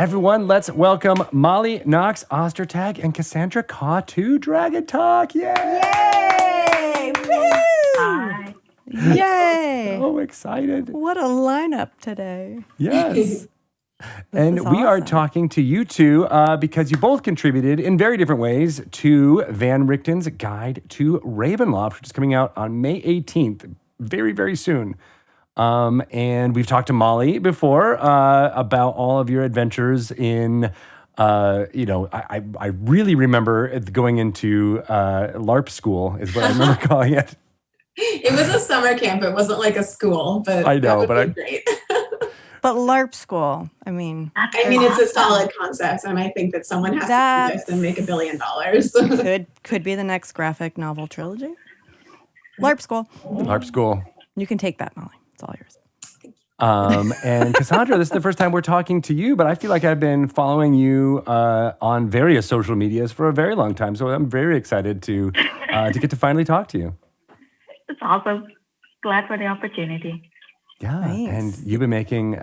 Everyone, let's welcome Molly, Knox, Ostertag, and Cassandra Khaw to Dragon Talk. Yay! Yay! Woo! Hi. Yay! So excited. What a lineup today. Yes. This is we are awesome. talking to you two because you both contributed in very different ways to Van Richten's Guide to Ravenloft, which is coming out on May 18th, very, very soon. And we've talked to Molly before about all of your adventures in, I really remember going into LARP school is what I remember calling it. It was a summer camp. It wasn't like a school, but I know, that but would be great. But LARP school, I mean, it's a solid concept, and I think that someone has to do this and make $1 billion. could be the next graphic novel trilogy. LARP school. LARP school. You can take that, Molly. It's all yours. And Cassandra, this is the first time we're talking to you, but I feel like I've been following you on various social medias for a very long time. So I'm very excited to get to finally talk to you. It's awesome. Glad for the opportunity. Yeah, Nice. and you've been making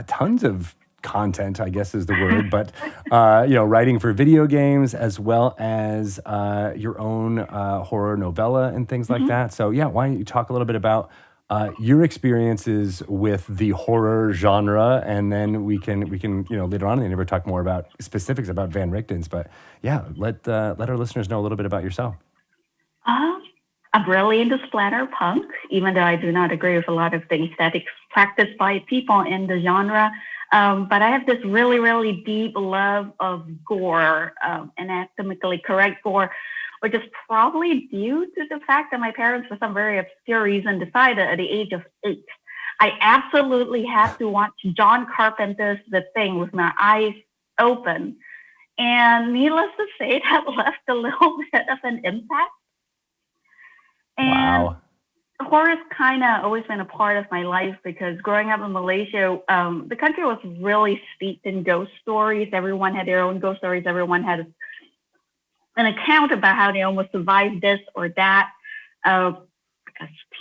tons of content, I guess is the word, but writing for video games as well as your own horror novella and things like that. So yeah, why don't you talk a little bit about your experiences with the horror genre, and then we can later on in the interview talk more about specifics about Van Richten's. But yeah, let our listeners know a little bit about yourself. I'm really into Splatterpunk, even though I do not agree with a lot of the aesthetics practiced by people in the genre. But I have this really, really deep love of gore, anatomically correct gore, which is probably due to the fact that my parents, for some very obscure reason, decided at the age of 8, I absolutely had to watch John Carpenter's The Thing with my eyes open. And needless to say, that left a little bit of an impact. And Wow. horror has kind of always been a part of my life because growing up in Malaysia, the country was really steeped in ghost stories. Everyone had their own ghost stories. Everyone had an account about how they almost survived this or that. As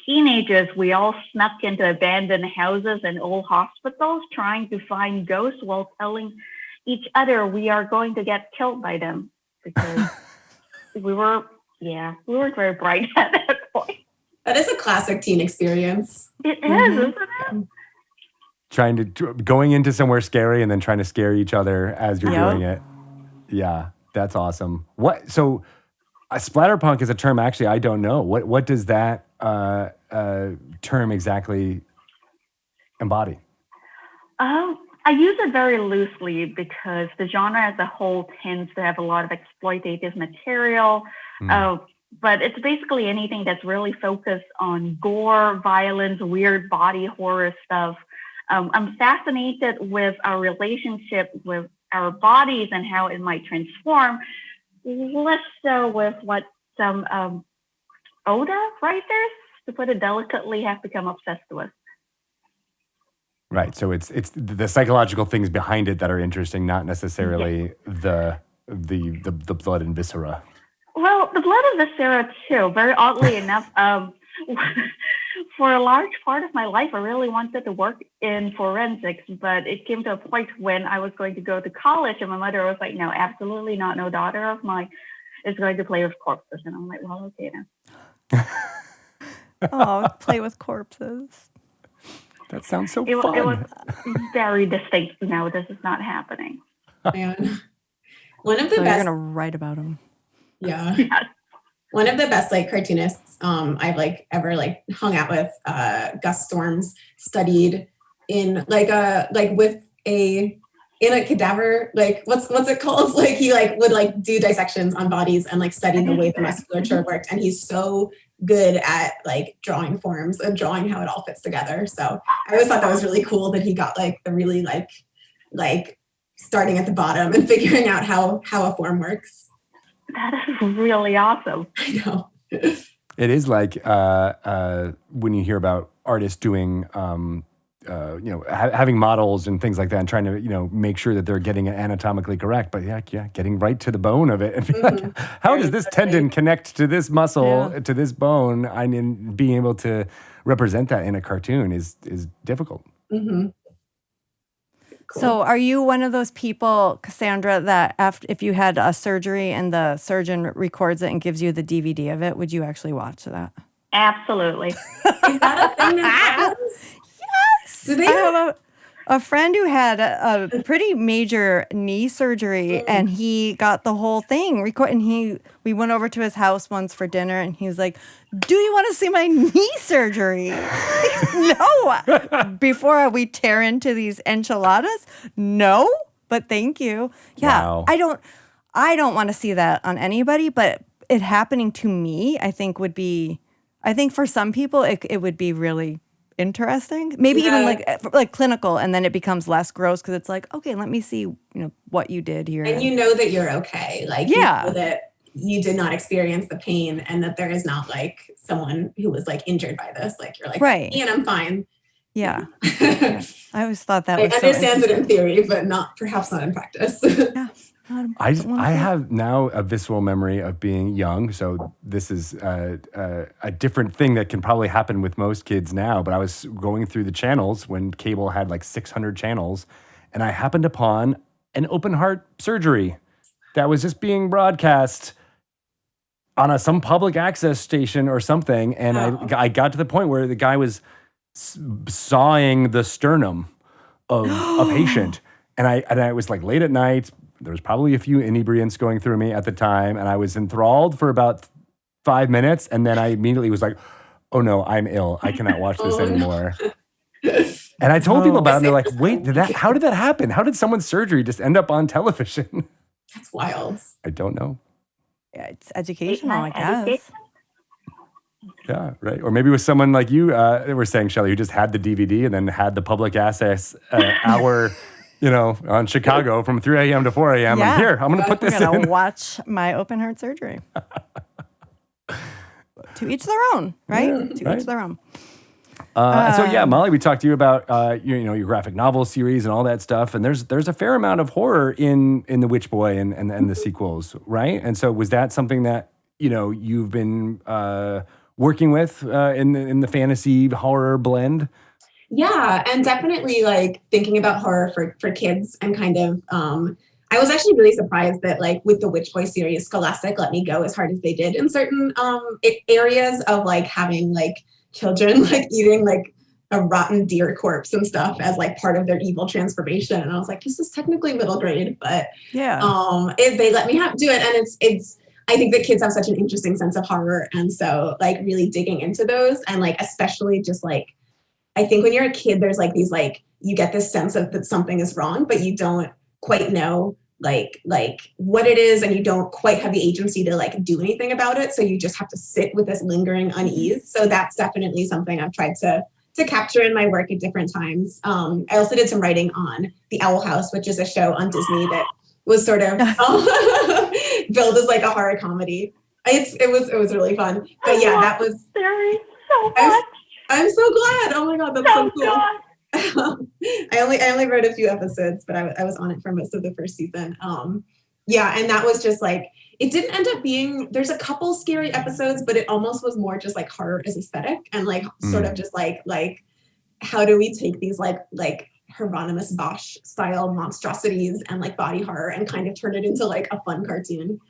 teenagers, we all snuck into abandoned houses and old hospitals trying to find ghosts while telling each other we are going to get killed by them because we weren't very bright at that point. That is a classic teen experience. It is, isn't it? Going into somewhere scary and then trying to scare each other as you're Yep. doing it. Yeah, that's awesome. So splatterpunk is a term actually I don't know. What does that term exactly embody? I use it very loosely because the genre as a whole tends to have a lot of exploitative material. But it's basically anything that's really focused on gore, violence, weird body horror stuff. I'm fascinated with our relationship with our bodies and how it might transform, less so with what some older writers, to put it delicately, have become obsessed with. Right. So it's the psychological things behind it that are interesting, not necessarily the blood and viscera. Well, the blood and viscera too. Very oddly enough, for a large part of my life, I really wanted to work in forensics, but it came to a point when I was going to go to college, and my mother was like, "No, absolutely not. No daughter of mine is going to play with corpses." And I'm like, "Well, okay then." Oh, play with corpses. That sounds so It fun. was very distinct. No, this is not happening. Man. One of the So you're best. gonna write about them. Yeah. Yes. One of the best cartoonists I've ever hung out with, Gus Storms, studied in in a cadaver, what's it called? He would do dissections on bodies and study the way the musculature worked. And he's so good at drawing forms and drawing how it all fits together. So I always thought that was really cool that he got the really starting at the bottom and figuring out how a form works. That is really awesome. I know. It is when you hear about artists doing, having models and things like that, and trying to, make sure that they're getting it anatomically correct. But yeah, getting right to the bone of it, and be like, how does this tendon connect to this muscle, to this bone? And being able to represent that in a cartoon is difficult. Mm-hmm. Cool. So are you one of those people, Cassandra, that if you had a surgery and the surgeon records it and gives you the DVD of it, would you actually watch that? Absolutely. Is that a thing that happens? Yes. Do they I have a friend who had a pretty major knee surgery, and he got the whole thing recorded. And we went over to his house once for dinner, and he was like, "Do you want to see my knee surgery?" No. Before we tear into these enchiladas, no. But thank you. Yeah, Wow. I don't want to see that on anybody, but it happening to me, I think would be. I think for some people, it would be really interesting, maybe even like clinical, and then it becomes less gross because it's like, okay, let me see, what you did here. And you know that you're okay. Like, you know that you did not experience the pain, and that there is not like someone who was like injured by this. Like, you're like, right, and I'm fine. Yeah. Yeah. I always thought that I was understand it in theory, but perhaps not in practice. Yeah. I have now a visceral memory of being young, so this is a different thing that can probably happen with most kids now, but I was going through the channels when cable had like 600 channels, and I happened upon an open heart surgery that was just being broadcast on some public access station or something, and I got to the point where the guy was sawing the sternum of a patient, and I was like late at night. There was probably a few inebriants going through me at the time, and I was enthralled for about 5 minutes, and then I immediately was like, oh no, I'm ill. I cannot watch this anymore. And I told people about it, and they're like, wait, how did that happen? How did someone's surgery just end up on television? That's wild. I don't know. Yeah, it's educational, I guess. Yeah, right. Or maybe it was someone like you were saying, Shelley, who just had the DVD and then had the public access hour on Chicago from 3 a.m. to 4 a.m. Yeah. And here, I'm going to put this I'm going in. to watch my open heart surgery. To each their own, right? Right. Each their own. Molly, we talked to you about your graphic novel series and all that stuff, and there's a fair amount of horror in The Witch Boy and the sequels, right? And so was that something that you've been working with in the fantasy horror blend? Yeah, and definitely like thinking about horror for kids, and kind of I was actually really surprised that like with the Witch Boy series, Scholastic let me go as hard as they did in certain areas of like having like children like eating like a rotten deer corpse and stuff as like part of their evil transformation. And I was like, this is technically middle grade, but they let me do it. And it's I think that kids have such an interesting sense of horror, and so like really digging into those, and like especially just like I think when you're a kid, there's like these like you get this sense of that something is wrong, but you don't quite know like what it is, and you don't quite have the agency to like do anything about it. So you just have to sit with this lingering unease. So that's definitely something I've tried to capture in my work at different times. I also did some writing on The Owl House, which is a show on Disney that was sort of billed as like a horror comedy. It was really fun. But yeah, that was so much. I'm so glad. Oh my God, that's so cool. I only wrote a few episodes, but I was on it for most of the first season. And that was just like, it didn't end up being, there's a couple scary episodes, but it almost was more just like horror as aesthetic, and like sort of just like how do we take these like Hieronymus Bosch style monstrosities and like body horror and kind of turn it into like a fun cartoon.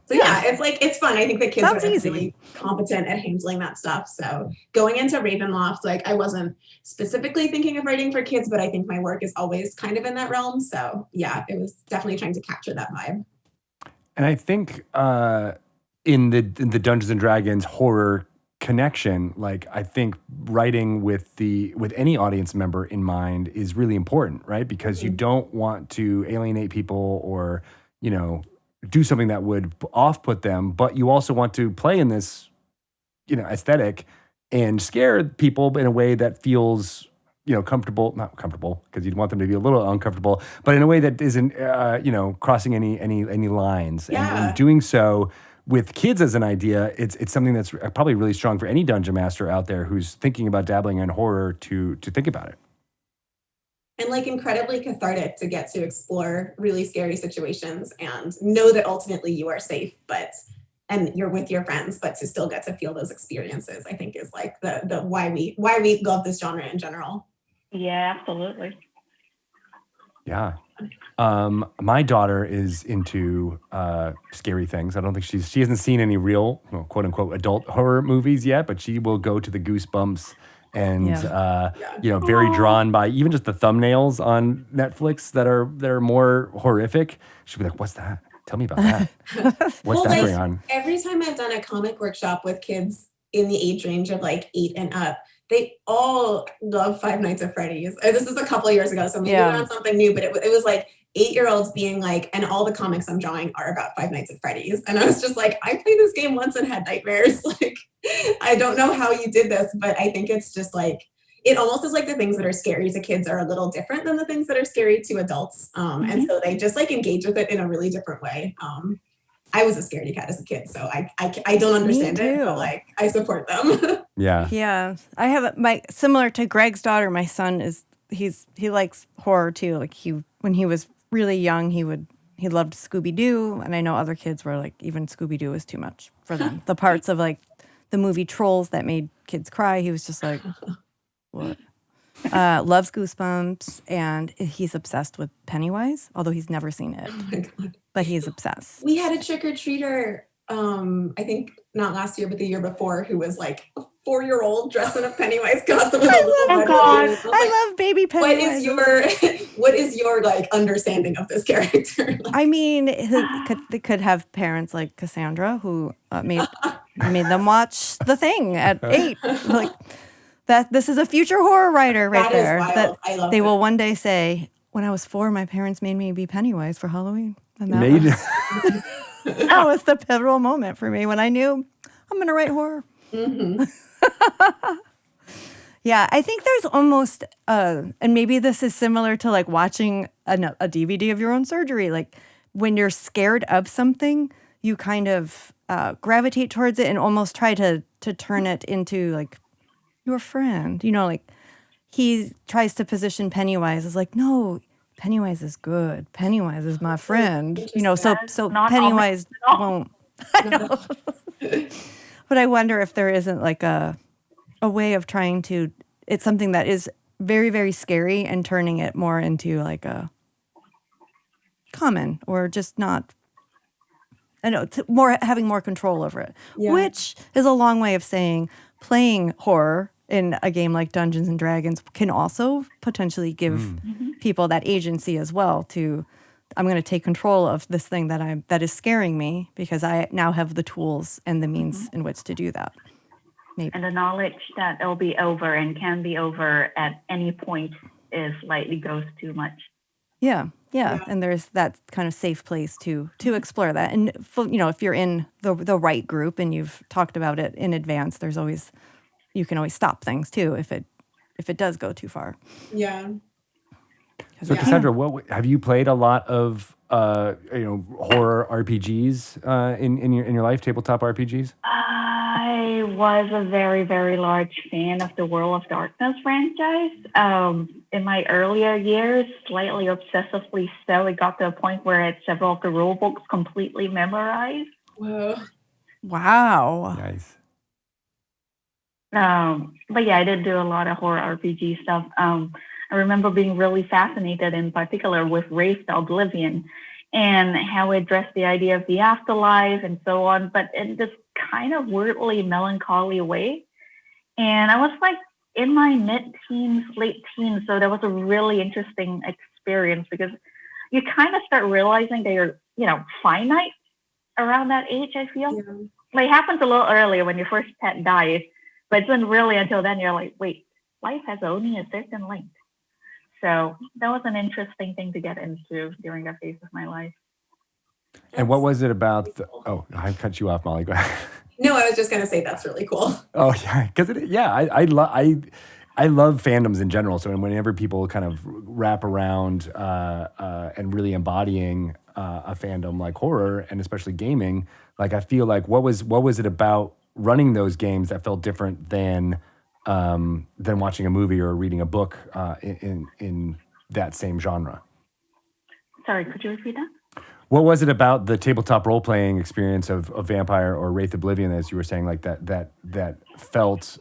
So yeah, it's fun. I think the kids are really competent at handling that stuff. So going into Ravenloft, like I wasn't specifically thinking of writing for kids, but I think my work is always kind of in that realm. So yeah, it was definitely trying to capture that vibe. And I think in the Dungeons and Dragons horror connection, like I think writing with any audience member in mind is really important, right? Because you don't want to alienate people or do something that would off-put them, but you also want to play in this, aesthetic and scare people in a way that feels, not comfortable, because you'd want them to be a little uncomfortable, but in a way that isn't, crossing any lines. Yeah. And in doing so with kids as an idea, it's something that's probably really strong for any dungeon master out there who's thinking about dabbling in horror to think about it. And like incredibly cathartic to get to explore really scary situations and know that ultimately you are safe, and you're with your friends, but to still get to feel those experiences, I think is like the why we love this genre in general. Yeah, absolutely. Yeah. My daughter is into scary things. I don't think she hasn't seen any real, well, quote unquote, adult horror movies yet, but she will go to the Goosebumps and Yeah. very drawn by even just the thumbnails on Netflix that are more horrific. She'll be like, "What's that? Tell me about that. What's Well, that like going on?" every time I've done a comic workshop with kids in the age range of like 8 and up, they all love Five Nights at Freddy's. This is a couple of years ago, so maybe we're on something new, but it was like 8-year-olds being like, and all the comics I'm drawing are about Five Nights at Freddy's. And I was just like, I played this game once and had nightmares. Like, I don't know how you did this, but I think it's just like, it almost is like the things that are scary to kids are a little different than the things that are scary to adults. And so they just like engage with it in a really different way. I was a scaredy cat as a kid, so I don't understand it, but like I support them. Yeah. Yeah. I have similar to Greg's daughter, my son he likes horror too. Like when he was really young, he loved Scooby-Doo, and I know other kids were like, even Scooby-Doo was too much for them. The parts of like the movie Trolls that made kids cry, he was just like, what? Loves Goosebumps, and he's obsessed with Pennywise, although he's never seen it. Oh my God. But he's obsessed. We had a trick-or-treater, I think not last year, but the year before, who was like a 4-year-old dressed in a Pennywise costume. I love baby Pennywise. What is your like understanding of this character? Like, I mean, they could have parents like Cassandra who made them watch The Thing at 8. Like this is a future horror writer right there. That I love they it. will one day say, when I was 4, my parents made me be Pennywise for Halloween. And that was the pivotal moment for me when I knew I'm going to write horror. Mm-hmm. Yeah, I think there's almost, and maybe this is similar to like watching a DVD of your own surgery. Like when you're scared of something, you kind of gravitate towards it and almost try to turn it into like your friend. You know, like he tries to position Pennywise as like, no, Pennywise is good. Pennywise is my friend. You know, so Pennywise won't. I know. But I wonder if there isn't like a way of trying to, it's something that is very, very scary and turning it more into like a common or just not, I know, having more control over it, which is a long way of saying playing horror in a game like Dungeons and Dragons can also potentially give people that agency as well to, I'm going to take control of this thing that is scaring me because I now have the tools and the means in which to do that. Maybe. And the knowledge that it'll be over and can be over at any point is slightly goes too much. Yeah. And there's that kind of safe place to explore that. And if you're in the right group and you've talked about it in advance, you can always stop things too if it does go too far. Yeah. So Cassandra, have you played a lot of horror RPGs in your life, tabletop RPGs? I was a very, very large fan of the World of Darkness franchise. In my earlier years, slightly obsessively so, it got to a point where I had several of the rule books completely memorized. Whoa. Wow. Nice. But yeah, I did do a lot of horror RPG stuff. I remember being really fascinated in particular with Wraith the Oblivion and how it addressed the idea of the afterlife and so on, but in this kind of weirdly melancholy way. And I was like in my mid-teens, late teens, so that was a really interesting experience because you kind of start realizing that you're, finite around that age, I feel. Yeah. Like it happens a little earlier when your first pet dies, but it's not really until then you're like, wait, life has only a certain length. So that was an interesting thing to get into during that phase of my life. And what was it about? I cut you off, Molly. Go ahead. No, I was just gonna say that's really cool. Oh yeah, because I love fandoms in general. So whenever people kind of wrap around and really embodying a fandom like horror and especially gaming, like I feel like what was it about running those games that felt different than watching a movie or reading a book in that same genre? Sorry, could you repeat that? What was it about the tabletop role-playing experience of Vampire or Wraith Oblivion, as you were saying, like that felt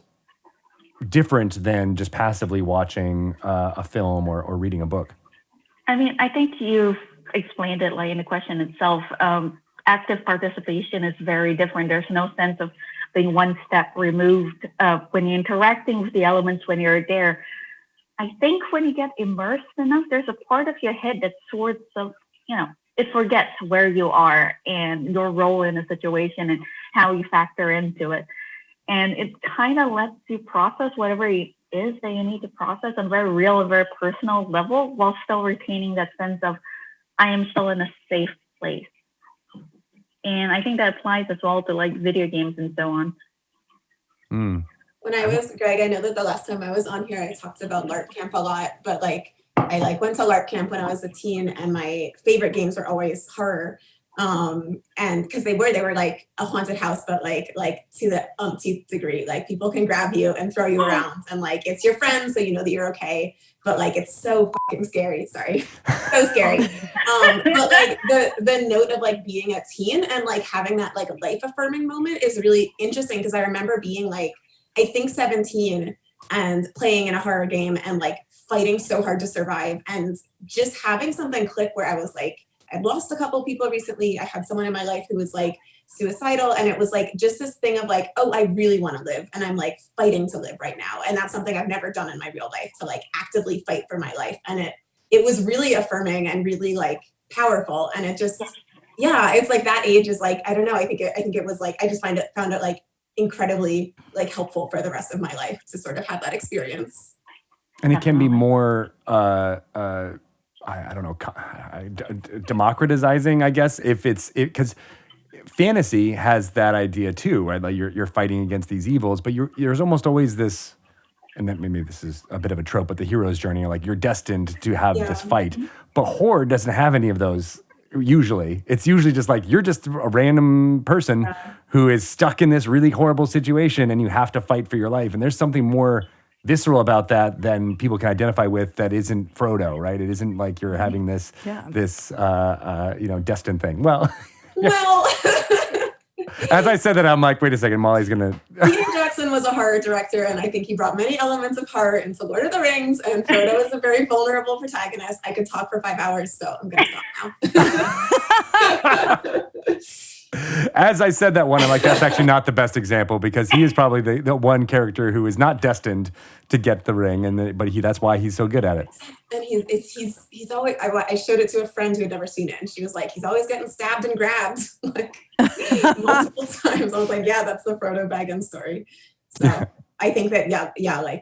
different than just passively watching a film or reading a book? I mean, I think you've explained it like in the question itself. Active participation is very different. There's no sense of being one step removed when you're interacting with the elements when you're there. I think when you get immersed enough, there's a part of your head that sorts of, it forgets where you are and your role in a situation and how you factor into it. And it kind of lets you process whatever it is that you need to process on a very real and very personal level while still retaining that sense of, I am still in a safe place. And I think that applies as well to like video games and so on. When I was, Greg, I know that the last time I was on here, I talked about LARP camp a lot, but like I like went to LARP camp when I was a teen, and my favorite games were always horror. And because they were like a haunted house, but like to the umpteenth degree, like people can grab you and throw you around, and like it's your friend, so you know that you're okay, but like it's so fucking scary. Sorry, so scary. But like the note of like being a teen and like having that like life affirming moment is really interesting, because I remember being like, I think 17 and playing in a horror game and like fighting so hard to survive, and just having something click where I was like, I'd lost a couple people recently. I had someone in my life who was like suicidal, and it was like just this thing of like, oh, I really want to live, and I'm like fighting to live right now. And that's something I've never done in my real life, to like actively fight for my life. And it was really affirming and really like powerful. And it just, yeah, it's like that age is like, I don't know. I think it was like, I just found it like incredibly like helpful for the rest of my life to sort of have that experience. And it can be more, I don't know, democratizing, I guess, because fantasy has that idea too, right? Like you're fighting against these evils, but there's almost always this, and then maybe this is a bit of a trope, but the hero's journey, like you're destined to have this fight. But horror doesn't have any of those. Usually, it's usually just like you're just a random person who is stuck in this really horrible situation, and you have to fight for your life. And there's something more visceral about that than people can identify with. That isn't Frodo, right? It isn't like you're having this destined thing. Well, as I said that, I'm like, wait a second, Molly's gonna. Peter Jackson was a horror director, and I think he brought many elements of horror into Lord of the Rings, and Frodo is a very vulnerable protagonist. I could talk for 5 hours, so I'm gonna stop now. As I said that one, I'm like, that's actually not the best example, because he is probably the one character who is not destined to get the ring, but that's why he's so good at it. And he's always. I showed it to a friend who had never seen it, and she was like, he's always getting stabbed and grabbed like multiple times. I was like, yeah, that's the Frodo Baggins story. So I think that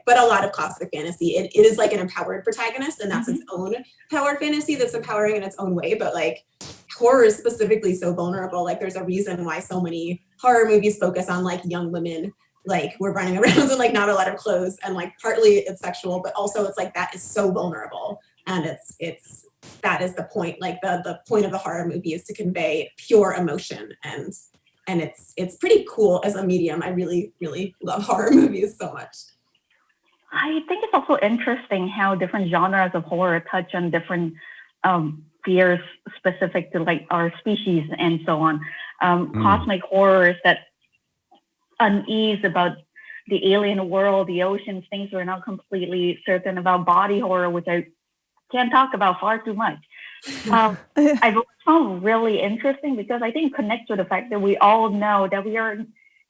but a lot of classic fantasy, it is like an empowered protagonist, and that's its own power fantasy that's empowering in its own way. But like horror is specifically so vulnerable. Like there's a reason why so many horror movies focus on like young women, like we're running around in like not a lot of clothes, and like partly it's sexual, but also it's like that is so vulnerable, and it's that is the point. Like the point of the horror movie is to convey pure emotion, and it's pretty cool as a medium. I really, really love horror movies so much. I think it's also interesting how different genres of horror touch on different fears specific to like our species and so on. Cosmic horror is that unease about the alien world, the oceans, things we're not completely certain about. Body horror, which I can't talk about far too much. I've found really interesting because I think it connects with the fact that we all know that we are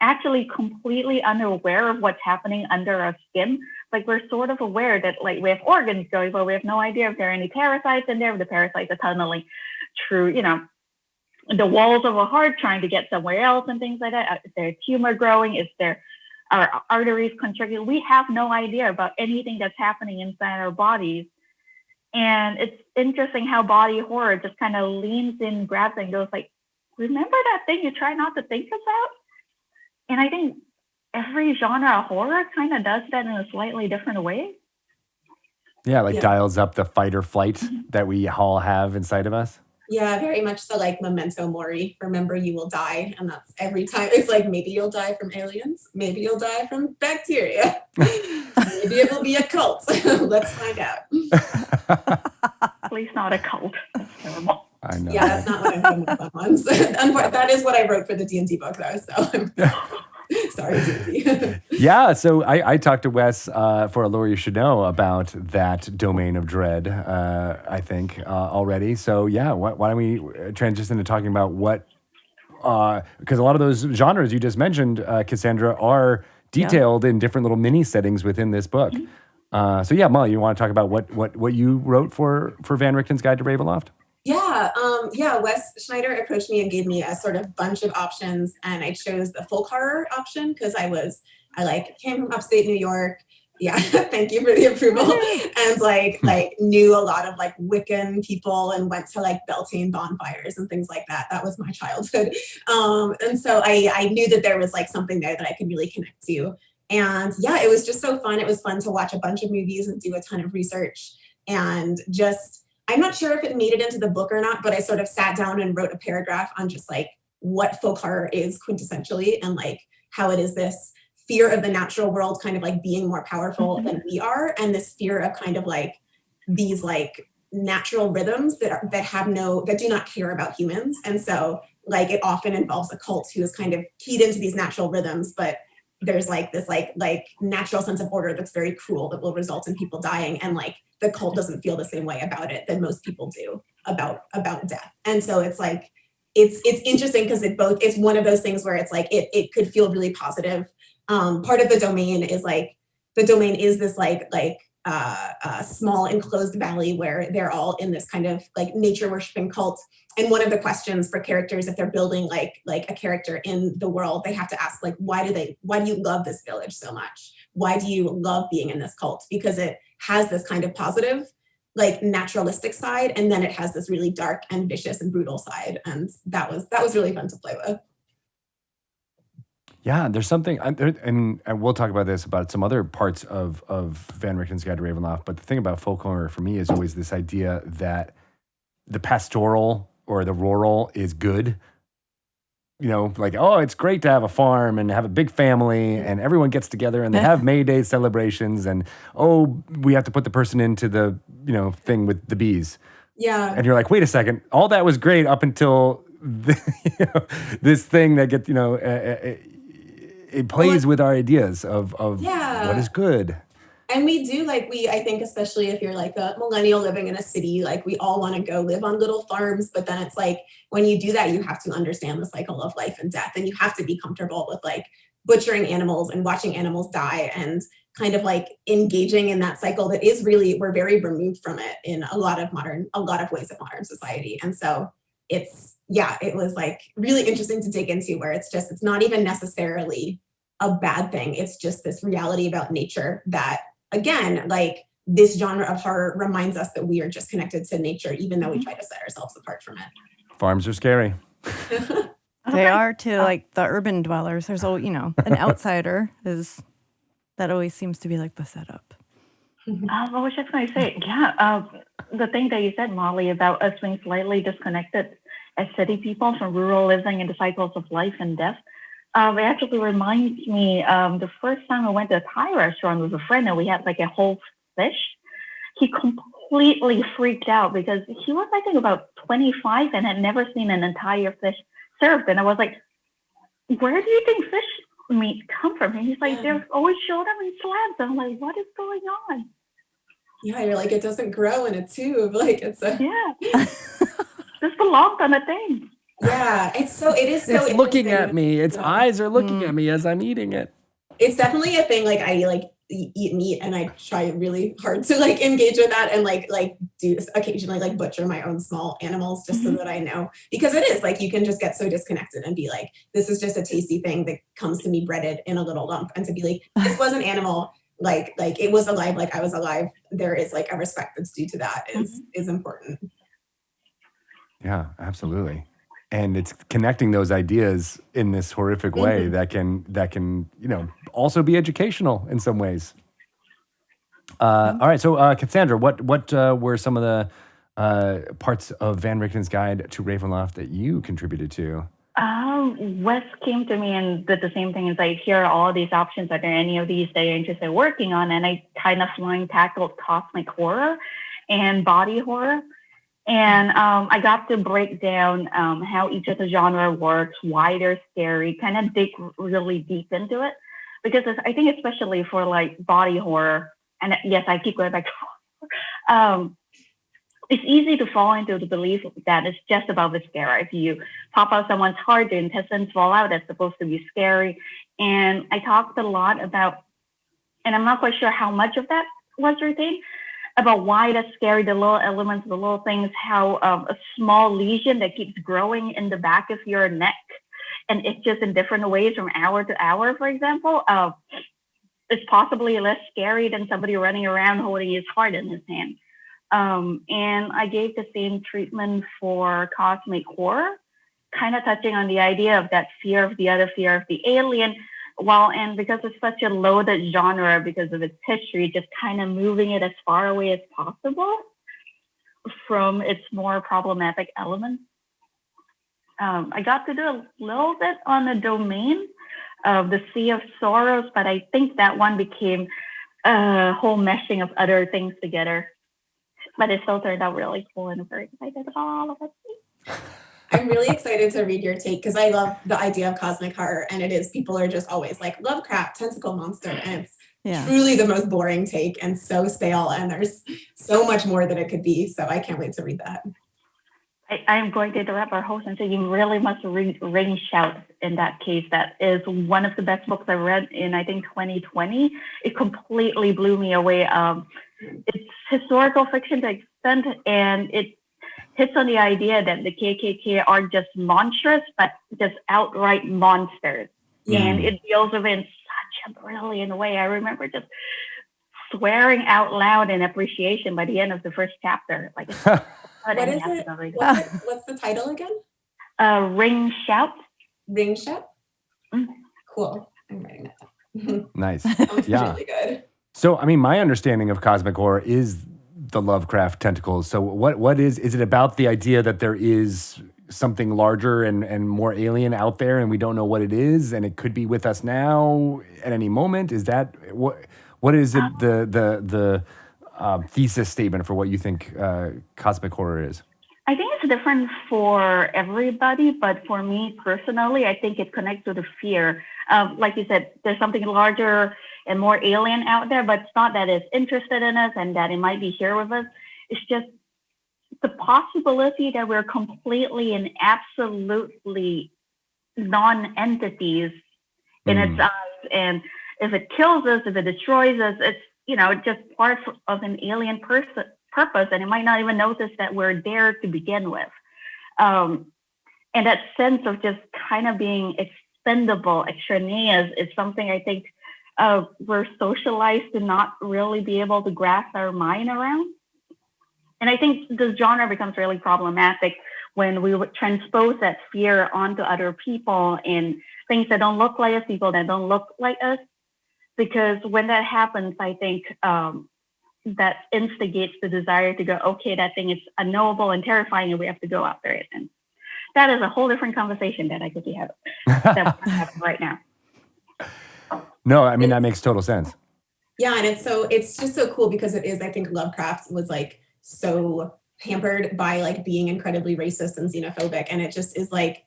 actually completely unaware of what's happening under our skin. Like we're sort of aware that like we have organs going, but we have no idea if there are any parasites in there, if the parasites are tunneling through, the walls of our heart trying to get somewhere else and things like that. Is there a tumor growing? Is there our arteries constricted? We have no idea about anything that's happening inside our bodies. And it's interesting how body horror just kind of leans in, grabs and goes like, remember that thing you try not to think about? And I think every genre of horror kind of does that in a slightly different way. Yeah, dials up the fight or flight that we all have inside of us. Yeah, very much so, like memento mori, remember you will die. And that's every time. It's like, maybe you'll die from aliens. Maybe you'll die from bacteria. Maybe it will be a cult. Let's find out. At least not a cult. That's terrible. I know. Yeah, that's not what I'm doing with fun ones. That is what I wrote for the D&D book, though. So Sorry, Susie. Yeah, so I talked to Wes for A Lore You Should Know about that domain of dread, I think, already. So yeah, why don't we transition to talking about what, because a lot of those genres you just mentioned, Cassandra, are detailed in different little mini settings within this book. So yeah, Molly, you want to talk about what you wrote for Van Richten's Guide to Ravenloft? Yeah, Wes Schneider approached me and gave me a sort of bunch of options, and I chose the folk horror option because I came from upstate New York. Yeah, thank you for the approval. And like knew a lot of like Wiccan people and went to like Beltane bonfires and things like that. That was my childhood. And so I knew that there was like something there that I could really connect to. And yeah, it was just so fun. It was fun to watch a bunch of movies and do a ton of research and just, I'm not sure if it made it into the book or not, but I sort of sat down and wrote a paragraph on just like what folk horror is quintessentially and like how it is this fear of the natural world kind of like being more powerful than we are, and this fear of kind of like these like natural rhythms that do not care about humans. And so like it often involves a cult who is kind of keyed into these natural rhythms, but there's like this like natural sense of order that's very cruel that will result in people dying, and like the cult doesn't feel the same way about it than most people do about death. And so it's like it's interesting because it's one of those things where it's like it could feel really positive. Part of the domain is this small enclosed valley where they're all in this kind of like nature worshiping cult. And one of the questions for characters, if they're building like a character in the world, they have to ask like, why do you love this village so much? Why do you love being in this cult? Because it has this kind of positive, like naturalistic side, and then it has this really dark and vicious and brutal side. And that was really fun to play with. Yeah, there's something, and we'll talk about this, about some other parts of Van Richten's Guide to Ravenloft, but the thing about folk horror for me is always this idea that the pastoral or the rural is good. You know, like, oh, it's great to have a farm and have a big family and everyone gets together and they have May Day celebrations and, oh, we have to put the person into the, thing with the bees. Yeah. And you're like, wait a second, all that was great up until this thing that gets, it plays with our ideas of what is good. And we do I think especially if you're like a millennial living in a city, like we all want to go live on little farms, but then it's like when you do that, you have to understand the cycle of life and death, and you have to be comfortable with like butchering animals and watching animals die and kind of like engaging in that cycle that is really, we're very removed from it in a lot of ways of modern society. And so it was like really interesting to dig into where it's not even necessarily a bad thing. It's just this reality about nature that, again, like this genre of horror reminds us that we are just connected to nature, even though we try to set ourselves apart from it. Farms are scary. They are to like the urban dwellers. There's an outsider that always seems to be like the setup. I was just going to say, the thing that you said, Molly, about us being slightly disconnected as city people from rural living and the cycles of life and death. It actually reminds me the first time I went to a Thai restaurant with a friend and we had like a whole fish. He completely freaked out because he was, I think, about 25 and had never seen an entire fish served. And I was like, where do you think fish meat come from? And he's like, they're always showed up in slabs. And I'm like, what is going on? Yeah, you're like, it doesn't grow in a tube. Like it's this belongs on a thing. Yeah, it is so it's looking at me. Its eyes are looking at me as I'm eating it. It's definitely a thing. Like I eat meat and I try really hard to like engage with that and like do occasionally like butcher my own small animals just so that I know, because it is like you can just get so disconnected and be like, this is just a tasty thing that comes to me breaded in a little lump, and to be like, this was an animal, like it was alive, like I was alive. There is like a respect that's due to that is important. Yeah, absolutely. And it's connecting those ideas in this horrific way that can also be educational in some ways. All right, so Cassandra, what were some of the parts of Van Richten's Guide to Ravenloft that you contributed to? Wes came to me and did the same thing. It's like, here are all these options. Are there any of these that you're interested in working on? And I kind of flying tackled cosmic horror and body horror. And I got to break down how each of the genre works, why they're scary, kind of dig really deep into it. Because I think especially for like body horror, and yes, I keep going back to horror, it's easy to fall into the belief that it's just about the scare. If you pop out someone's heart, the intestines fall out, that's supposed to be scary. And I talked a lot about, and I'm not quite sure how much of that was retained, about why that's scary, the little elements, the little things, how a small lesion that keeps growing in the back of your neck, and it's just in different ways from hour to hour, for example, is possibly less scary than somebody running around holding his heart in his hand. And I gave the same treatment for cosmic horror, kind of touching on the idea of that fear of the other, fear of the alien. And because it's such a loaded genre, because of its history, just kind of moving it as far away as possible from its more problematic elements. I got to do a little bit on the domain of the Sea of Sorrows, but I think that one became a whole meshing of other things together. But it still turned out really cool, and I'm very excited about all of it. I'm really excited to read your take because I love the idea of cosmic horror, and it is, people are just always like Lovecraft, tentacle monster, and it's truly the most boring take and so stale, and there's so much more that it could be. So I can't wait to read that. I'm going to interrupt our host and say you really must read Ring Shout in that case. That is one of the best books I read in, I think, 2020. It completely blew me away. It's historical fiction to extent, and it hits on the idea that the KKK are just monstrous, but just outright monsters. And it deals with it in such a brilliant way. I remember just swearing out loud in appreciation by the end of the first chapter. Like, what is it? What's the title again? Ring Shout. Ring Shout? Cool. I'm writing that down. Nice. Sounds really good. So, I mean, my understanding of cosmic horror is the Lovecraft tentacles. So what is it about the idea that there is something larger and more alien out there and we don't know what it is and it could be with us now at any moment? Is that what is it, the thesis statement for what you think cosmic horror is? I think it's different for everybody, but for me personally, I think it connects to the fear. Like you said, there's something larger and more alien out there, but it's not that it's interested in us and that it might be here with us. It's just the possibility that we're completely and absolutely non-entities in its eyes. And if it kills us, if it destroys us, it's, just part of an alien purpose, and it might not even notice that we're there to begin with. And that sense of just kind of being expendable, extraneous, is something I think we're socialized to not really be able to grasp our mind around. And I think the genre becomes really problematic when we would transpose that fear onto other people and things that don't look like us, people that don't look like us. Because when that happens, I think that instigates the desire to go, okay, that thing is unknowable and terrifying, and we have to go after it. And that is a whole different conversation that I could be having that we're having right now. No, I mean, that makes total sense. Yeah, and it's just so cool because it is, I think Lovecraft was like so hampered by like being incredibly racist and xenophobic, and it just is like,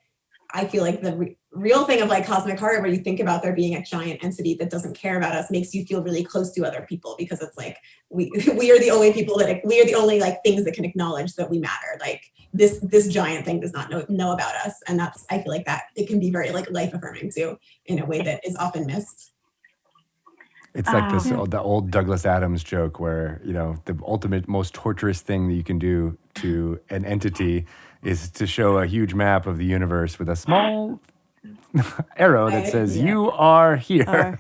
I feel like the real thing of like cosmic horror, where you think about there being a giant entity that doesn't care about us, makes you feel really close to other people, because it's like we are the only people that we are the only like things that can acknowledge that we matter. Like this giant thing does not know about us, and that's, I feel like that it can be very like life affirming too, in a way that is often missed. It's like the old Douglas Adams joke where, the ultimate, most torturous thing that you can do to an entity is to show a huge map of the universe with a small arrow that says, you are here.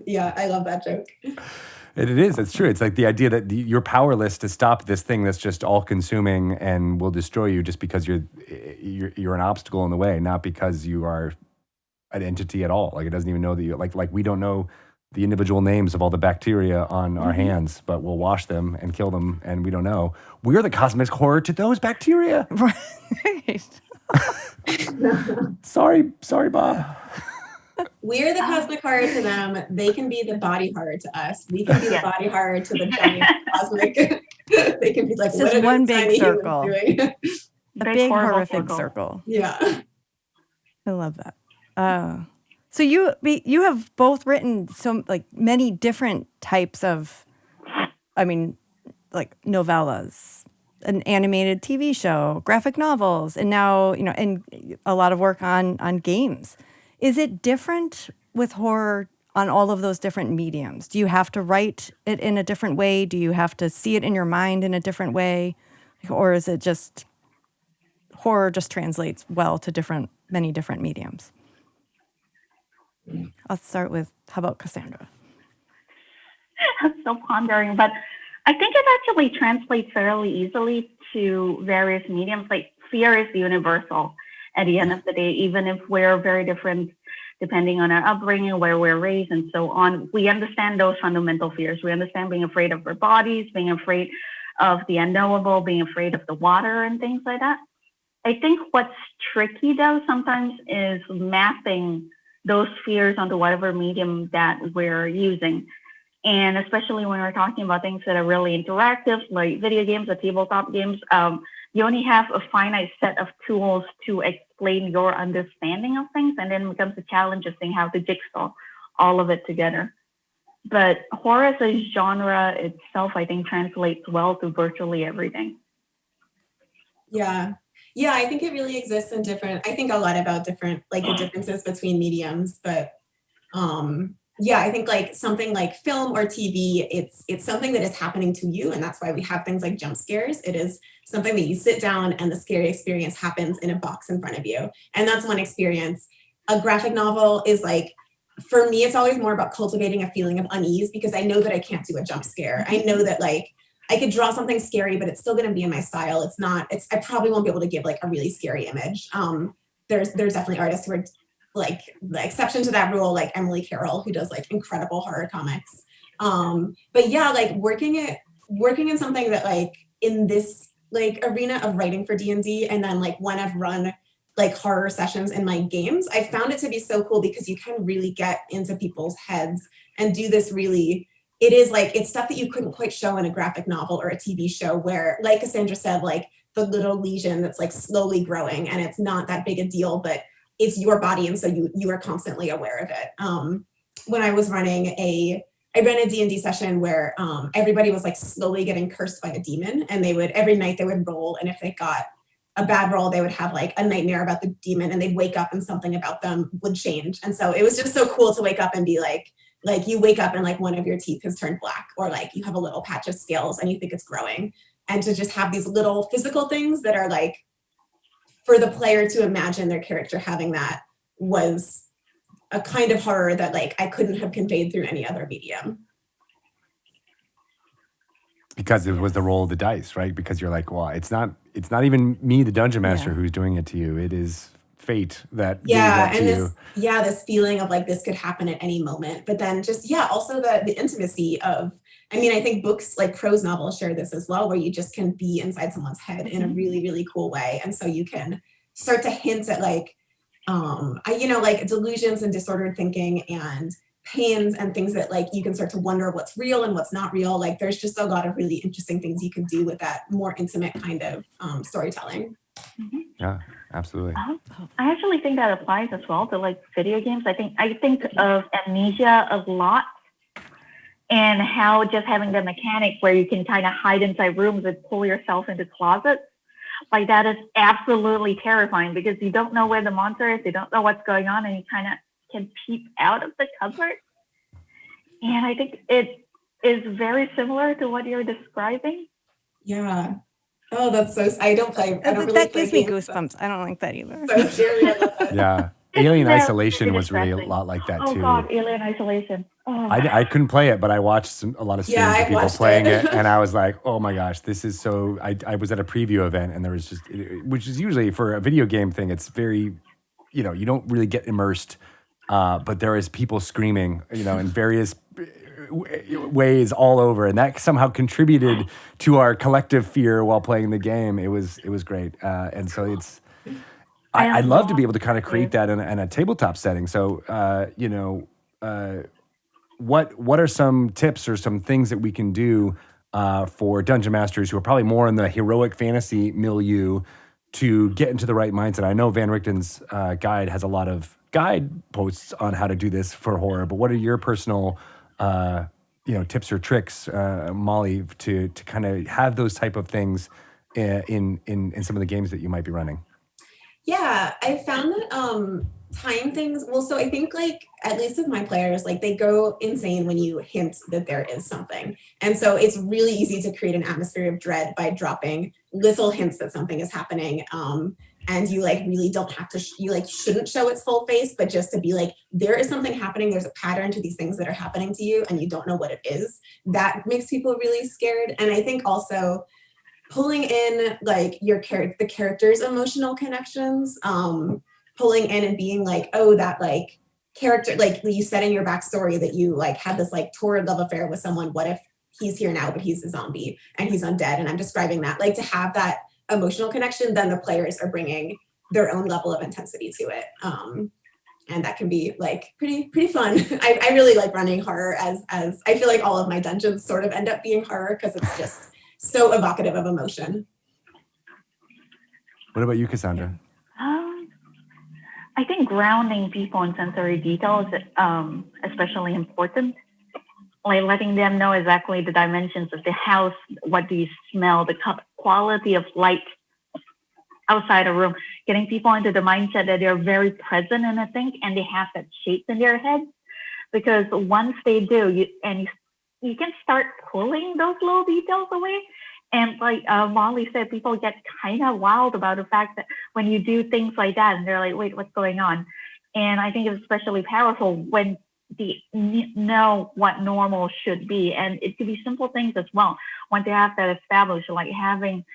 Yeah, I love that joke. And it is, it's true. It's like the idea that you're powerless to stop this thing that's just all consuming and will destroy you just because you're an obstacle in the way, not because you are an entity at all. Like, it doesn't even know that you, like we don't know the individual names of all the bacteria on our hands, but we'll wash them and kill them, and we don't know. We're the cosmic horror to those bacteria. Right. Sorry, Bob. We're the cosmic horror to them. They can be the body horror to us. We can be the body horror to the giant cosmic They can be like, It's what just are one those big tiny humans circle. doing? A big horrible horrific circle. Yeah. I love that. So you have both written so like many different types of, I mean, like novellas, an animated TV show, graphic novels, and now and a lot of work on games. Is it different with horror on all of those different mediums? Do you have to write it in a different way? Do you have to see it in your mind in a different way, or is it just horror just translates well to many different mediums? I'll start with, how about Cassandra? I'm still pondering, but I think it actually translates fairly easily to various mediums. Like fear is universal at the end of the day, even if we're very different depending on our upbringing, where we're raised, and so on. We understand those fundamental fears. We understand being afraid of our bodies, being afraid of the unknowable, being afraid of the water and things like that. I think what's tricky though sometimes is mapping those fears onto whatever medium that we're using. And especially when we're talking about things that are really interactive, like video games or tabletop games, you only have a finite set of tools to explain your understanding of things, and then it becomes a challenge of seeing how to jigsaw all of it together. But horror as a genre itself, I think, translates well to virtually everything. Yeah. Yeah, I think it really exists in different, I think a lot about different, like the differences between mediums, but yeah, I think like something like film or TV, it's something that is happening to you. And that's why we have things like jump scares. It is something that you sit down and the scary experience happens in a box in front of you. And that's one experience. A graphic novel is like, for me, it's always more about cultivating a feeling of unease because I know that I can't do a jump scare. I know that like, I could draw something scary, but it's still going to be in my style. I probably won't be able to give like a really scary image. There's definitely artists who are like the exception to that rule, like Emily Carroll, who does like incredible horror comics. But yeah, like working in something that like in this like arena of writing for D&D, and then like when I've run like horror sessions in my games, I found it to be so cool because you can really get into people's heads and do this really, it is like, it's stuff that you couldn't quite show in a graphic novel or a TV show where, like Cassandra said, like the little lesion that's like slowly growing and it's not that big a deal, but it's your body. And so you are constantly aware of it. When I was running I ran a D&D session where everybody was like slowly getting cursed by a demon, and every night they would roll. And if they got a bad roll, they would have like a nightmare about the demon, and they'd wake up and something about them would change. And so it was just so cool to wake up and be like you wake up and like one of your teeth has turned black, or like you have a little patch of scales and you think it's growing. And to just have these little physical things that are like, for the player to imagine their character having that was a kind of horror that like I couldn't have conveyed through any other medium. Because it was the roll of the dice, right? Because you're like, well, it's not even me, the dungeon master, who's doing it to you. It is fate that gave that to you. This feeling of like this could happen at any moment. But then just also the intimacy of, I mean, I think books like prose novels share this as well, where you just can be inside someone's head in a really, really cool way. And so you can start to hint at like, like delusions and disordered thinking and pains and things that like you can start to wonder what's real and what's not real. Like there's just a lot of really interesting things you can do with that more intimate kind of storytelling. Mm-hmm. Yeah, absolutely. I actually think that applies as well to like video games. I think of Amnesia a lot, and how just having the mechanic where you can kind of hide inside rooms and pull yourself into closets, like that is absolutely terrifying because you don't know where the monster is, you don't know what's going on, and you kind of can peep out of the cupboard. And I think it is very similar to what you're describing. Yeah. Oh, that's so. I don't play. I don't really that play gives me games, goosebumps. I don't like that either. So scary. I love that. Yeah. Alien Yeah, Isolation it's was really a distressing. lot like that too. Oh God, Alien Isolation. Oh. I couldn't play it, but I watched a lot of streams Yeah, of I people watched playing it. it, and I was like, "Oh my gosh, this is so." I was at a preview event, and there was just, which is usually for a video game thing, it's very, you don't really get immersed, but there is people screaming, in various ways all over, and that somehow contributed to our collective fear while playing the game. It was great, and so it's. I'd love to be able to kind of create that in a tabletop setting. So, what are some tips or some things that we can do for dungeon masters who are probably more in the heroic fantasy milieu to get into the right mindset? I know Van Richten's guide has a lot of guideposts on how to do this for horror, but what are your personal tips or tricks, Molly, to kind of have those type of things in some of the games that you might be running? Yeah, I found that time things, well, so I think like, at least with my players, like they go insane when you hint that there is something. And so it's really easy to create an atmosphere of dread by dropping little hints that something is happening. And you like really don't have to, you like shouldn't show its full face, but just to be like, there is something happening. There's a pattern to these things that are happening to you and you don't know what it is. That makes people really scared. And I think also pulling in like the character's emotional connections, pulling in and being like, oh, that like character, like you said in your backstory that you like had this like torrid love affair with someone. What if he's here now, but he's a zombie and he's undead? And I'm describing that, like to have that emotional connection, then the players are bringing their own level of intensity to it. And that can be like pretty fun. I really like running horror as I feel like all of my dungeons sort of end up being horror because it's just so evocative of emotion. What about you, Cassandra? I think grounding people in sensory detail is especially important. Like letting them know exactly the dimensions of the house, what do you smell, the quality of light outside a room, getting people into the mindset that they're very present in a thing and they have that shape in their head. Because once they do, you can start pulling those little details away. And like Molly said, people get kind of wild about the fact that when you do things like that and they're like, wait, what's going on? And I think it's especially powerful when they know what normal should be. And it could be simple things as well. Once they have that established, like having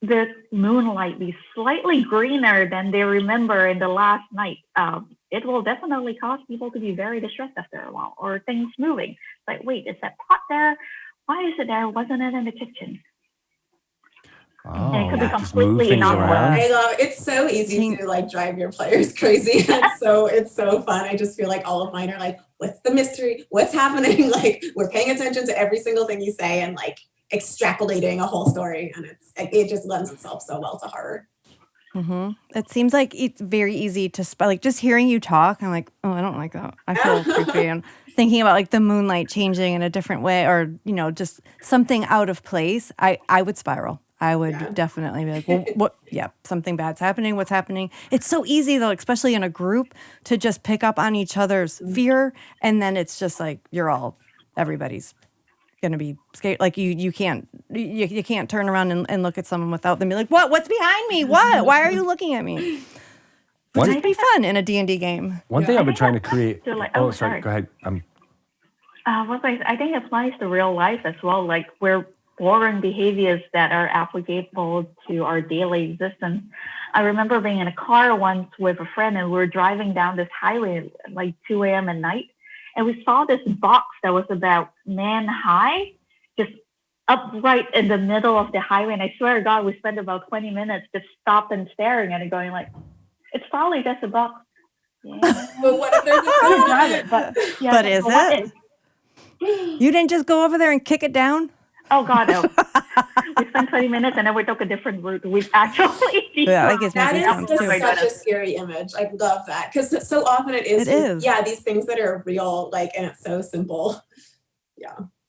this moonlight be slightly greener than they remember in the last night, it will definitely cause people to be very distressed after a while, or things moving. Like, wait, is that pot there? Why is it there? Wasn't it in the kitchen? Oh, and it could be just move completely things innocuous. around. I love it's so easy to like drive your players crazy. It's so fun. I just feel like all of mine are like, what's the mystery? What's happening? Like we're paying attention to every single thing you say and like extrapolating a whole story, and it just lends itself so well to horror. Mm-hmm. It seems like it's very easy to like just hearing you talk. I'm like, oh, I don't like that. I feel creepy. And thinking about like the moonlight changing in a different way, or just something out of place. I would spiral. I would definitely be like, well, what? Yeah, something bad's happening. What's happening? It's so easy though, especially in a group, to just pick up on each other's fear, and then it's just like everybody's gonna be scared. Like you can't turn around and look at someone without them being like, what's behind me? What? Why are you looking at me? Which would be fun in a D&D game. One thing I've been trying to create. Sorry. Go ahead. I think it applies to real life as well. Like we're born behaviors that are applicable to our daily existence. I remember being in a car once with a friend, and we were driving down this highway at like 2 a.m. at night. And we saw this box that was about man high, just upright in the middle of the highway. And I swear to God, we spent about 20 minutes just stopping and staring at it, going like, it's probably just a box. Yeah. But what if there's a drive it, but is it? You didn't just go over there and kick it down? Oh God, no. We spent 20 minutes and then we took a different route. We've actually that is such a scary image. I love that because so often it is these things that are real, like, and it's so simple.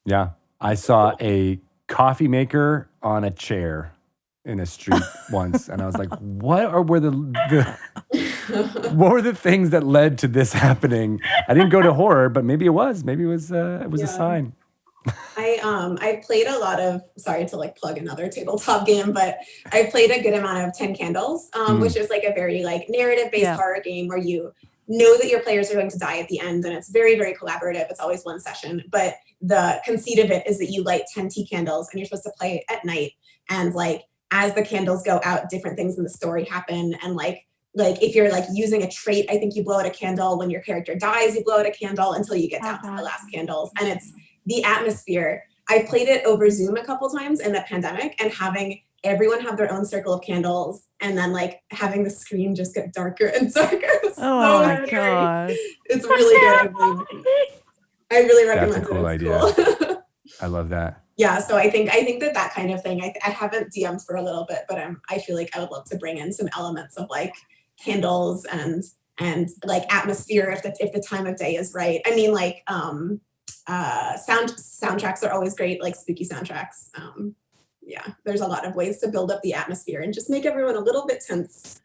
Yeah. I saw a coffee maker on a chair in a street once, and I was like, what were the things that led to this happening? I didn't go to horror, but maybe it was a sign. I played a lot of, sorry to like plug another tabletop game, but I played a good amount of 10 Candles, which is like a very like narrative-based horror game where you know that your players are going to die at the end, and it's very, very collaborative. It's always one session, but the conceit of it is that you light 10 tea candles and you're supposed to play at night, and like as the candles go out, different things in the story happen, and like if you're like using a trait, I think you blow out a candle. When your character dies, you blow out a candle until you get down to the last candles, and it's the atmosphere. I played it over Zoom a couple times in the pandemic, and having everyone have their own circle of candles, and then like having the screen just get darker and darker. Oh my God. It's really good. I really recommend it. That's a cool idea. I love that. yeah, so I think that kind of thing. I haven't DM'd for a little bit, but I feel like I would love to bring in some elements of like candles and like atmosphere if the time of day is right. I mean, like soundtracks are always great, like spooky soundtracks. Yeah, there's a lot of ways to build up the atmosphere and just make everyone a little bit tense.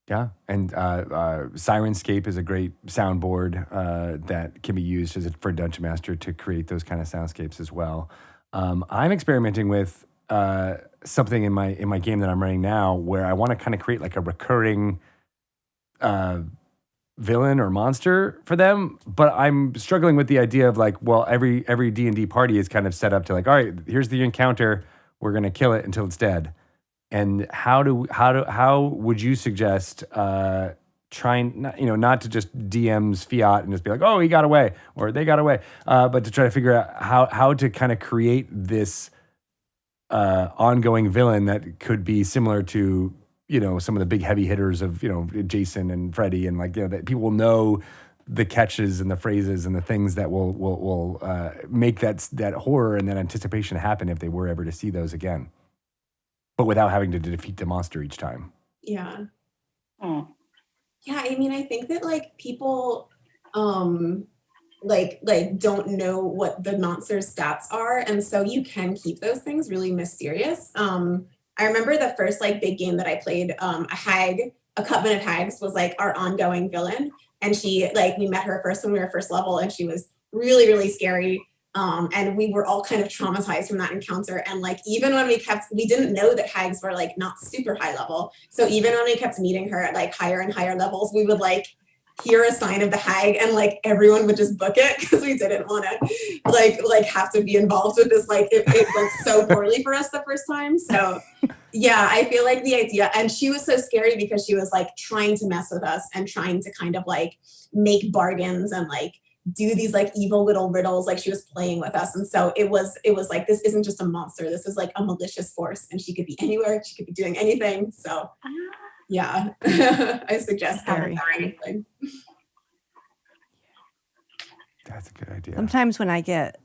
Yeah, and Sirenscape is a great soundboard that can be used for Dungeon Master to create those kind of soundscapes as well. I'm experimenting with something in my game that I'm running now, where I want to kind of create like a recurring villain or monster for them, but I'm struggling with the idea of like, well, every D&D party is kind of set up to like, all right, here's the encounter, we're gonna kill it until it's dead. And how would you suggest trying, not to just DM's fiat and just be like, oh, he got away or they got away, but to try to figure out how to kind of create this ongoing villain that could be similar to some of the big heavy hitters of Jason and Freddy, and like that people will know the catches and the phrases and the things that will make that horror and that anticipation happen if they were ever to see those again, but without having to defeat the monster each time. Yeah. Oh. Yeah, I mean, I think that like people like don't know what the monster's stats are, and so you can keep those things really mysterious. I remember the first like big game that I played, a Coven of Hags was like our ongoing villain, and she we met her first when we were first level, and she was really, really scary. And we were all kind of traumatized from that encounter. And like, even when we didn't know that hags were like not super high level. So even when we kept meeting her at like higher and higher levels, we would like hear a sign of the hag and like everyone would just book it because we didn't want to like have to be involved with this. Like it went so poorly for us the first time. So yeah, I feel like the idea, and she was so scary because she was like trying to mess with us and trying to kind of like make bargains and like do these like evil little riddles, like she was playing with us. And so it was like, this isn't just a monster, this is like a malicious force, and she could be anywhere, she could be doing anything. So yeah, I suggest that kind of thing. That's a good idea. Sometimes when I get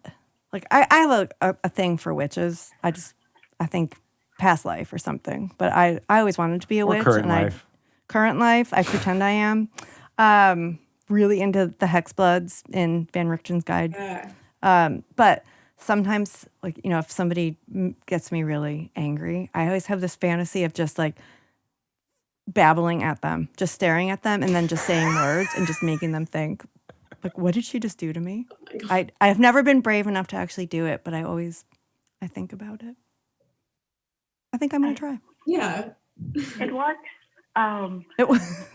like I have a thing for witches. I think past life or something, but I always wanted to be a witch. Current life. Current life, I pretend I am. Really into the Hexbloods in Van Richten's Guide. Yeah. But sometimes, like, if somebody gets me really angry, I always have this fantasy of just like babbling at them, just staring at them, and then just saying words and just making them think, like, what did she just do to me? I have never been brave enough to actually do it, but I think about it. I think I'm going to try. Yeah. It works. It was.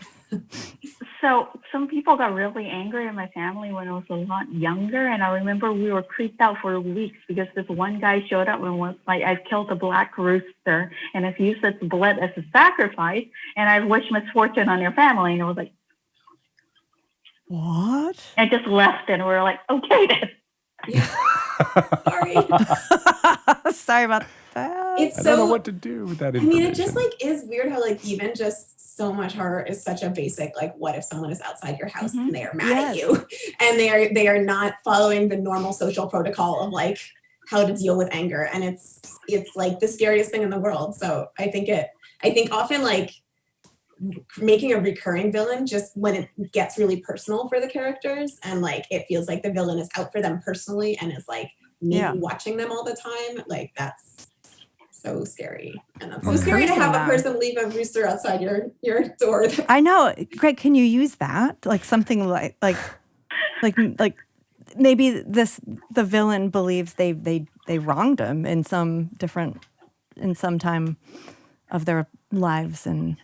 So some people got really angry in my family when I was a lot younger, and I remember we were creeped out for weeks because this one guy showed up and was like, "I've killed a black rooster and I've used its blood as a sacrifice, and I've wished misfortune on your family." And I was like, "What?" And just left, and we were like, "Okay then." Yeah. Sorry. Sorry about that. It's I so, don't know what to do with that information. I mean, it just like is weird how like even just so much horror is such a basic, like, what if someone is outside your house and they are mad at you, and they are not following the normal social protocol of like how to deal with anger, and it's like the scariest thing in the world. So I think often like making a recurring villain, just when it gets really personal for the characters and like it feels like the villain is out for them personally and is like maybe watching them all the time, like that's so scary. And that's so scary to have a person leave a rooster outside your door. I know. Greg, can you use that? Like something like maybe the villain believes they wronged him in some time of their lives, and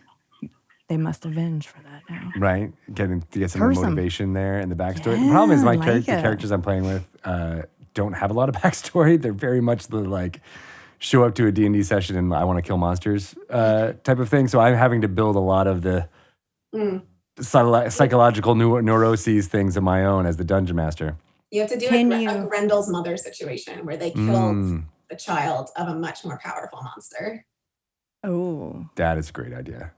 they must avenge for that now. Right. Get some more motivation there in the backstory. The problem is the characters I'm playing with don't have a lot of backstory. They're very much the like show up to a D&D session and I want to kill monsters type of thing. So I'm having to build a lot of the psychological neuroses things of my own as the dungeon master. You have to do a Grendel's mother situation where they killed the child of a much more powerful monster. Oh, that is a great idea.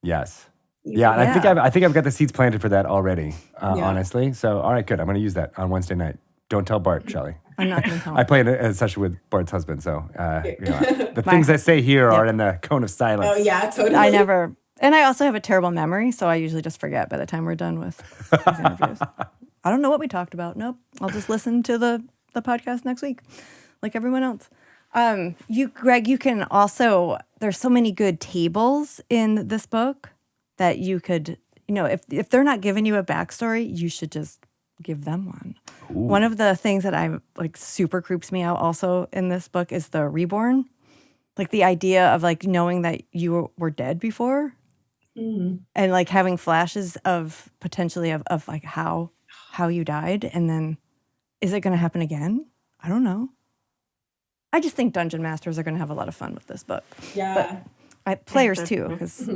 Yes. Yeah, and I think I've got the seeds planted for that already, honestly. So, all right, good. I'm going to use that on Wednesday night. Don't tell Bart, Shelley. I'm not going to tell I him. play a session with Bart's husband, so the things I say here are in the cone of silence. Oh yeah, totally. I never, and I also have a terrible memory, so I usually just forget by the time we're done with these interviews. I don't know what we talked about. Nope. I'll just listen to the podcast next week, like everyone else. Greg, you can also, there's so many good tables in this book that you could, if they're not giving you a backstory, you should just give them one. Ooh. One of the things that I like super creeps me out also in this book is the reborn. Like the idea of like knowing that you were dead before and like having flashes of potentially of like how you died. And then is it going to happen again? I don't know. I just think dungeon masters are going to have a lot of fun with this book. Yeah. But players too, because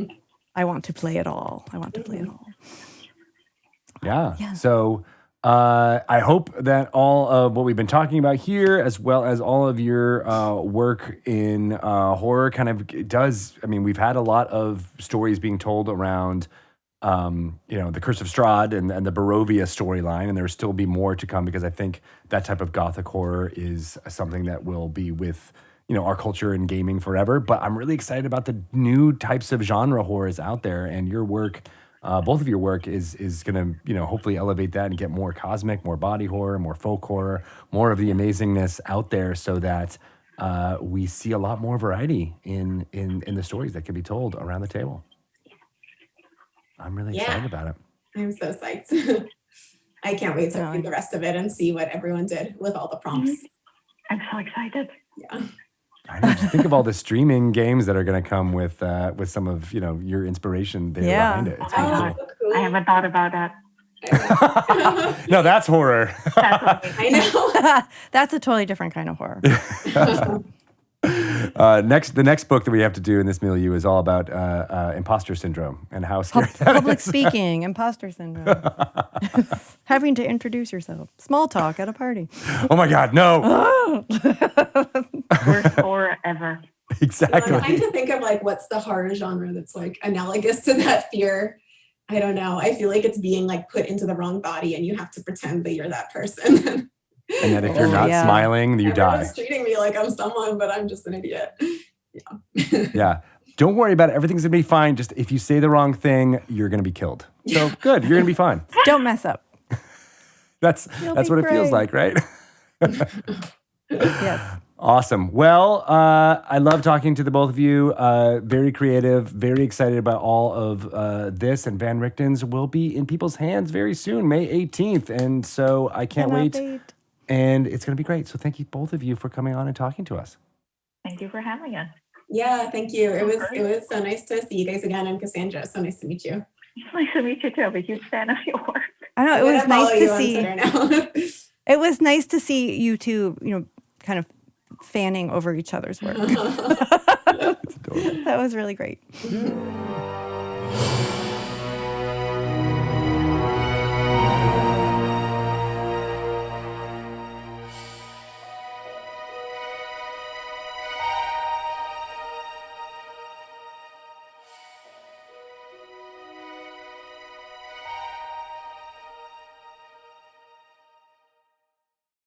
I want to play it all. Yeah. So I hope that all of what we've been talking about here, as well as all of your work in horror, kind of does. I mean, we've had a lot of stories being told around, the Curse of Strahd and the Barovia storyline, and there will still be more to come because I think that type of gothic horror is something that will be with our culture and gaming forever. But I'm really excited about the new types of genre horrors out there, and your work. Both of your work is going to, hopefully elevate that and get more cosmic, more body horror, more folk horror, more of the amazingness out there so that we see a lot more variety in the stories that can be told around the table. I'm really excited about it. I'm so psyched. I can't wait to read the rest of it and see what everyone did with all the prompts. I'm so excited. Yeah. I know. Just think of all the streaming games that are going to come with some of your inspiration there behind it. It's really cool. I haven't thought about that. No, that's horror. I know. That's a totally different kind of horror. The next book that we have to do in this milieu is all about imposter syndrome and how scary public speaking, imposter syndrome, having to introduce yourself, small talk at a party. Oh my God, no! Worst horror ever. Exactly. I'm trying to think of like what's the horror genre that's like analogous to that fear. I don't know. I feel like it's being like put into the wrong body, and you have to pretend that you're that person. And that if you're not smiling, you die. Everyone's treating me like I'm someone, but I'm just an idiot. Yeah. Yeah. Don't worry about it. Everything's going to be fine. Just if you say the wrong thing, you're going to be killed. So good. You're going to be fine. Don't mess up. That's what it feels like, right? Yes. Awesome. Well, I love talking to the both of you. Very creative, very excited about all of this. And Van Richten's will be in people's hands very soon, May 18th. And so I can't wait. And it's going to be great. So thank you both of you for coming on and talking to us. Thank you for having us. Yeah, thank you. It was so nice to see you guys again. I'm Cassandra. So nice to meet you. It's nice to meet you too. I'm a huge fan of your work. I know, it was nice to see. It was nice to see you two, kind of fanning over each other's work. That was really great. Yeah.